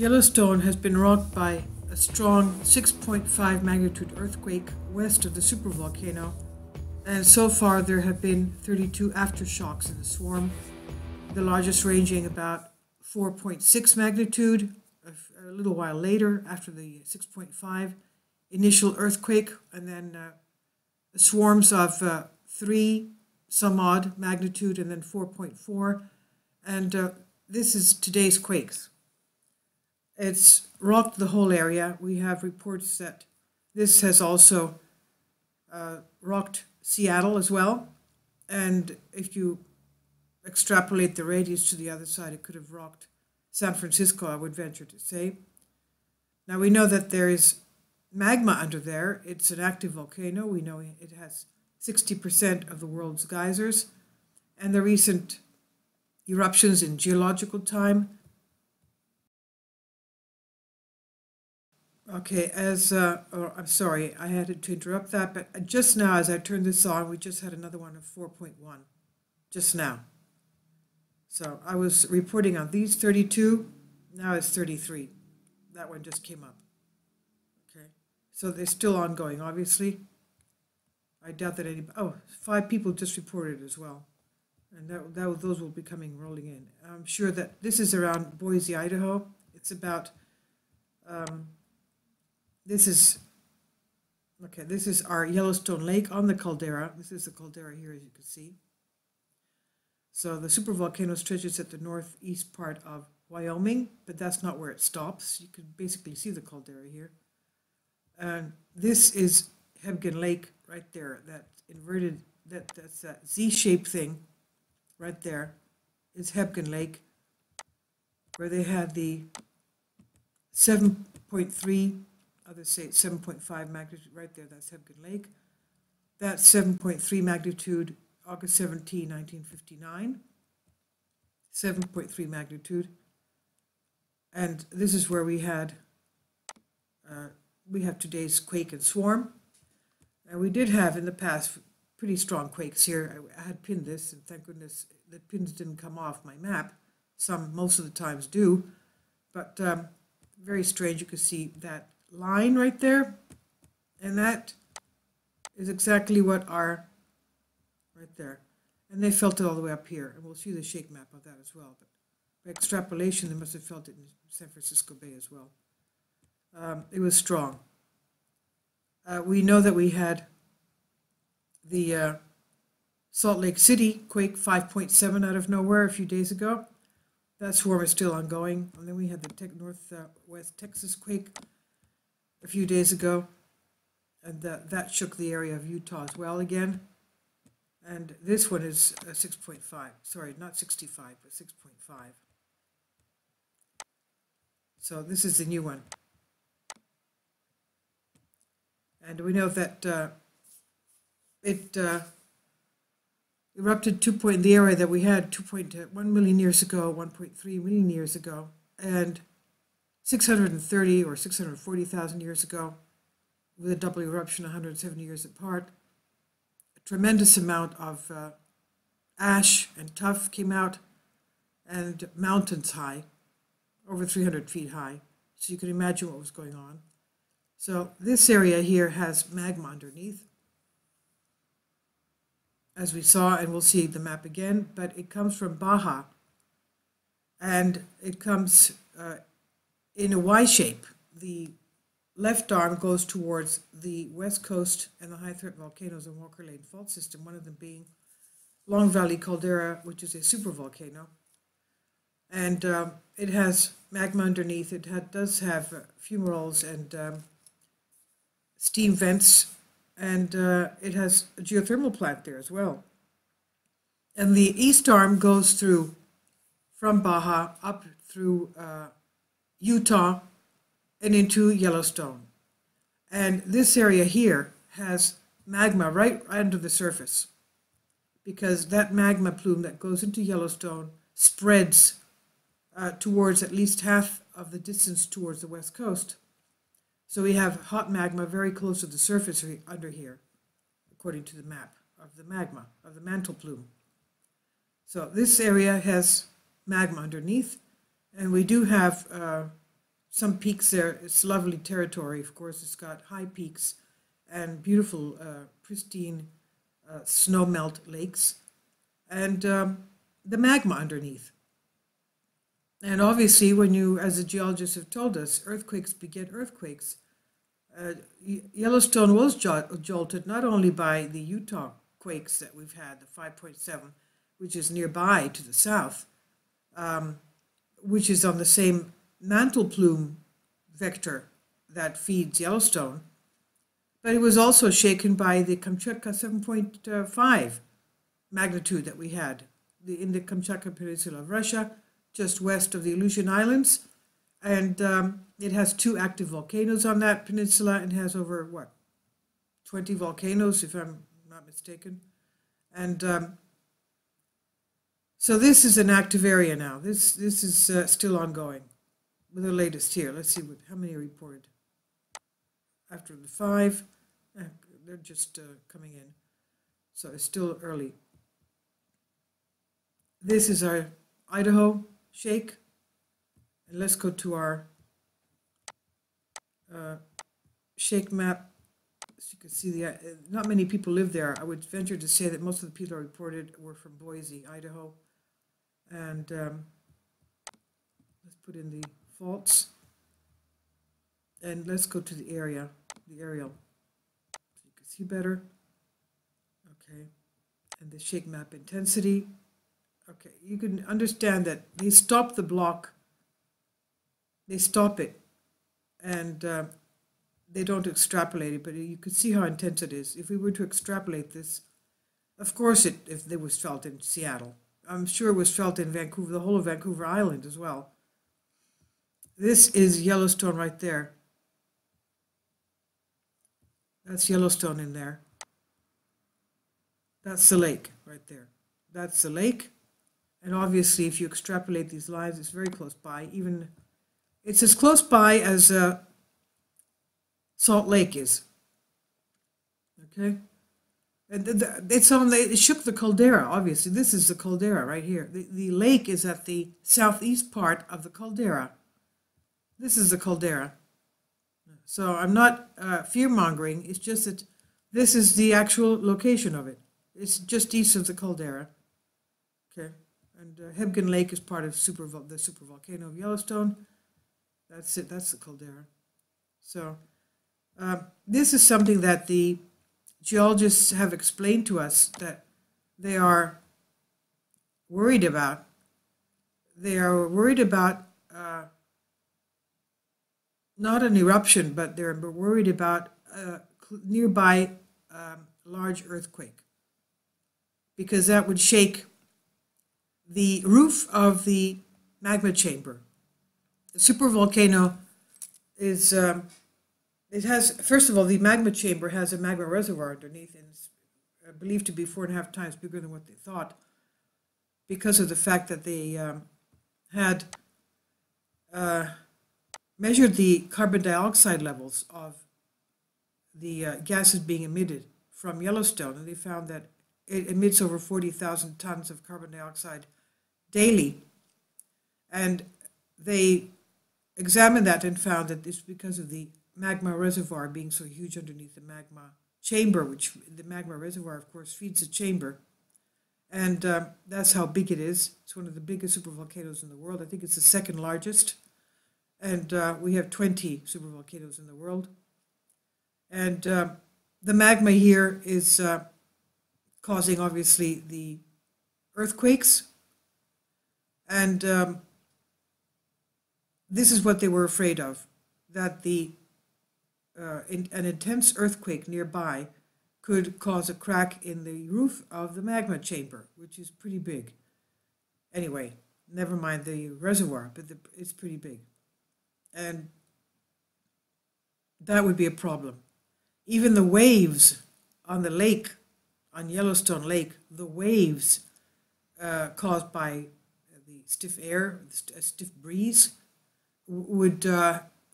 Yellowstone has been rocked by a strong 6.5 magnitude earthquake west of the supervolcano, and so far there have been 32 aftershocks in the swarm, the largest ranging about 4.6 magnitude a little while later after the 6.5 initial earthquake, and then swarms of 3 some odd magnitude and then 4.4, and this is today's quakes. It's rocked the whole area. We have reports that this has also rocked Seattle as well, and if you extrapolate the radius to the other side, it could have rocked San Francisco, I would venture to say. Now we know that there is magma under there. It's an active volcano. We know it has 60% of the world's geysers, and the recent eruptions in geological time. Okay, I'm sorry, I had to interrupt that, but just now as I turned this on, we just had another one of 4.1, just now. So I was reporting on these 32, now it's 33. That one just came up. Okay, so they're still ongoing, obviously. I doubt that anybody, 5 people just reported as well. And those will be rolling in. I'm sure that this is around Boise, Idaho. It's about, this is our Yellowstone Lake on the caldera. This is the caldera here, as you can see. So the supervolcano stretches at the northeast part of Wyoming, but that's not where it stops. You can basically see the caldera here. And this is Hebgen Lake right there, that inverted, that's that Z-shaped thing right there is Hebgen Lake, where they had the 7.3, others say 7.5 magnitude right there, that's Hebgen Lake. That's 7.3 magnitude, August 17, 1959. 7.3 magnitude. And this is where we have today's quake and swarm. And we did have in the past pretty strong quakes here. I had pinned this, and thank goodness the pins didn't come off my map. Most of the times do. But very strange, you can see that line right there, and that is exactly what our, right there. And they felt it all the way up here, and we'll see the shake map of that as well. But by extrapolation, they must have felt it in San Francisco Bay as well. It was strong. We know that we had the Salt Lake City quake 5.7 out of nowhere a few days ago. That swarm is still ongoing. And then we had the Northwest Texas quake a few days ago, and that shook the area of Utah as well again. And this one is 6.5. Sorry, not 65, but 6.5. So this is the new one. And we know that it erupted in the area that we had 2.1 million years ago, 1.3 million years ago, and 630 or 640,000 years ago, with a double eruption 170 years apart. A tremendous amount of ash and tuff came out, and mountains high, over 300 feet high. So you can imagine what was going on. So this area here has magma underneath, as we saw, and we'll see the map again, but it comes from Baja, and it comes in a Y shape. The left arm goes towards the west coast and the high threat volcanoes in Walker Lane Fault System, one of them being Long Valley Caldera, which is a supervolcano. And it has magma underneath. It does have fumaroles and steam vents, and it has a geothermal plant there as well. And the east arm goes through, from Baja up through Utah and into Yellowstone. And this area here has magma right under the surface, because that magma plume that goes into Yellowstone spreads towards at least half of the distance towards the west coast. So we have hot magma very close to the surface under here, according to the map of the magma, of the mantle plume. So this area has magma underneath, and we do have some peaks there. It's lovely territory. Of course, it's got high peaks and beautiful, pristine snowmelt lakes, and the magma underneath. And obviously, when you, as the geologists have told us, earthquakes beget earthquakes. Yellowstone was jolted not only by the Utah quakes that we've had, the 5.7, which is nearby to the south, which is on the same mantle plume vector that feeds Yellowstone, but it was also shaken by the Kamchatka 7.5 magnitude that we had in the Kamchatka Peninsula of Russia, just west of the Aleutian Islands. And it has 2 active volcanoes on that peninsula and has over, 20 volcanoes, if I'm not mistaken. And so this is an active area now. This is still ongoing. With the latest here, let's see how many are reported. After the 5, they're just coming in. So it's still early. This is our Idaho shake. And let's go to our shake map. As you can see, not many people live there. I would venture to say that most of the people reported were from Boise, Idaho. And let's put in the faults. And let's go to the area, the aerial, so you can see better. Okay, and the shake map intensity. Okay, you can understand that they stop the block. They stop it, and they don't extrapolate it, but you can see how intense it is. If we were to extrapolate this, of course, if it was felt in Seattle, I'm sure it was felt in Vancouver, the whole of Vancouver Island as well. This is Yellowstone right there. That's Yellowstone in there. That's the lake right there. That's the lake. And obviously, if you extrapolate these lines, it's very close by. Even it's as close by as Salt Lake is. Okay? And it shook the caldera, obviously. This is the caldera right here. The lake is at the southeast part of the caldera. This is the caldera. So I'm not fear-mongering. It's just that this is the actual location of it. It's just east of the caldera. Okay. And Hebgen Lake is part of the supervolcano of Yellowstone. That's it. That's the caldera. So this is something that the geologists have explained to us that they are worried about. They are worried about not an eruption, but they're worried about a nearby large earthquake, because that would shake the roof of the magma chamber. The supervolcano is, it has, first of all, the magma chamber has a magma reservoir underneath, and it's believed to be 4.5 times bigger than what they thought, because of the fact that they had measured the carbon dioxide levels of the gases being emitted from Yellowstone, and they found that it emits over 40,000 tons of carbon dioxide daily. And they examined that and found that it's because of the magma reservoir being so huge underneath the magma chamber, which the magma reservoir, of course, feeds the chamber. And that's how big it is. It's one of the biggest supervolcanoes in the world. I think it's the second largest. And we have 20 supervolcanoes in the world. And the magma here is causing, obviously, the earthquakes. And this is what they were afraid of, that an intense earthquake nearby could cause a crack in the roof of the magma chamber, which is pretty big. Anyway, never mind the reservoir, but it's pretty big. And that would be a problem. Even the waves on the lake, on Yellowstone Lake, the waves caused by the stiff air, a stiff breeze, would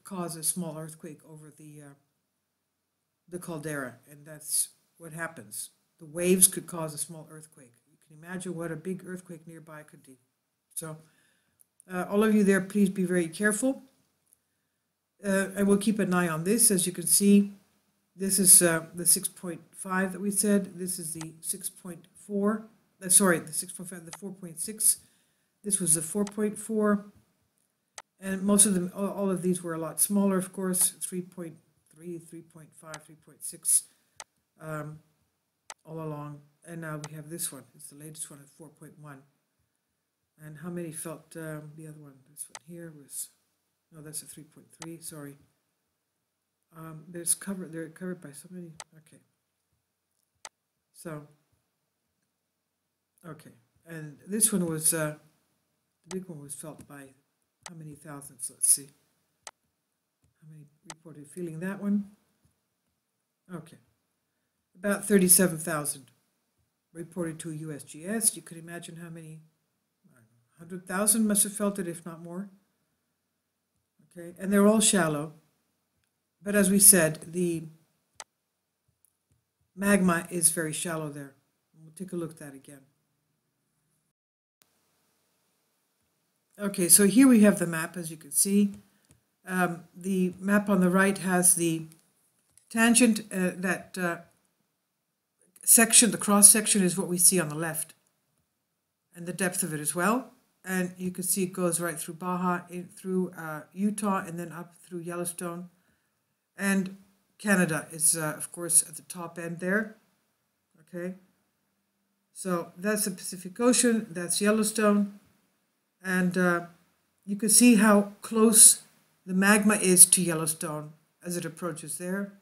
cause a small earthquake over the caldera, and that's what happens. The waves could cause a small earthquake. You can imagine what a big earthquake nearby could do. So all of you there, please be very careful. I will keep an eye on this. As you can see, this is the 6.5 that we said. This is the 6.4. Sorry, the 6.5, the 4.6. This was the 4.4. And most of them, all of these were a lot smaller, of course, 3.3, 3.5, 3.6, all along. And now we have this one. It's the latest one at 4.1. And how many felt the other one? This one here was, no, that's a 3.3, sorry. They're covered by so many, okay. So, okay. And this one was, the big one was felt by how many thousands? Let's see. How many reported feeling that one? Okay. About 37,000 reported to USGS. You could imagine how many, 100,000 must have felt it, if not more. Okay, and they're all shallow. But as we said, the magma is very shallow there. We'll take a look at that again. Okay, so here we have the map, as you can see. The map on the right has the tangent, section, the cross section is what we see on the left, and the depth of it as well. And you can see it goes right through Baja, through Utah, and then up through Yellowstone. And Canada is, of course, at the top end there. Okay, so that's the Pacific Ocean, that's Yellowstone. And you can see how close the magma is to Yellowstone as it approaches there.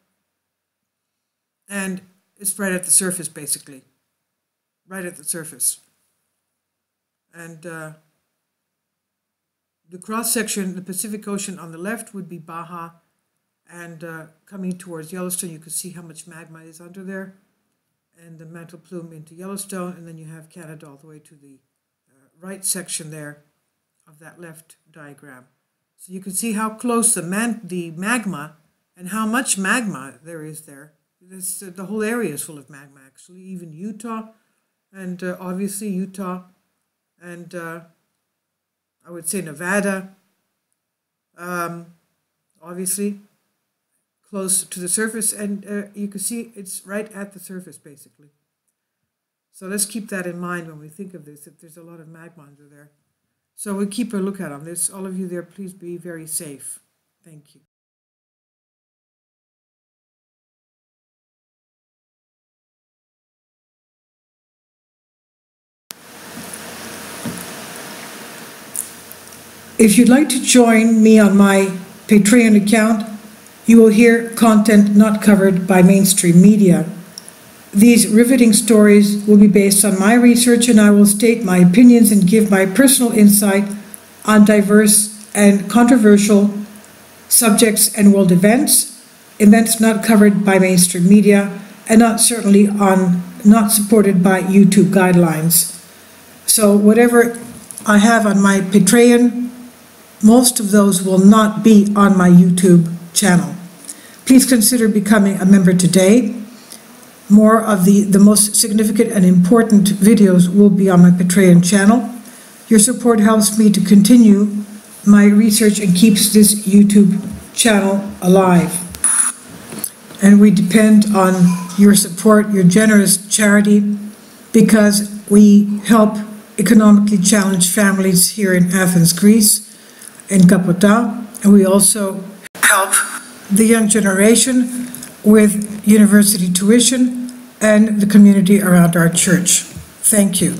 And it's right at the surface, basically. Right at the surface. And the cross-section, the Pacific Ocean on the left would be Baja. And coming towards Yellowstone, you can see how much magma is under there. And the mantle plume into Yellowstone. And then you have Canada all the way to the right section there of that left diagram. So you can see how close the magma and how much magma there is there. The whole area is full of magma, actually, even Utah, and obviously Utah, and I would say Nevada, obviously, close to the surface, and you can see it's right at the surface, basically. So let's keep that in mind when we think of this, that there's a lot of magma under there. So we'll keep a lookout on this. All of you there, please be very safe. Thank you. If you'd like to join me on my Patreon account, you will hear content not covered by mainstream media. These riveting stories will be based on my research, and I will state my opinions and give my personal insight on diverse and controversial subjects and world events not covered by mainstream media, and not supported by YouTube guidelines. So whatever I have on my Patreon, most of those will not be on my YouTube channel. Please consider becoming a member today. More of the most significant and important videos will be on my Patreon channel. Your support helps me to continue my research and keeps this YouTube channel alive. And we depend on your support, your generous charity, because we help economically challenged families here in Athens, Greece, in Kapota, and we also help the young generation with university tuition and the community around our church. Thank you.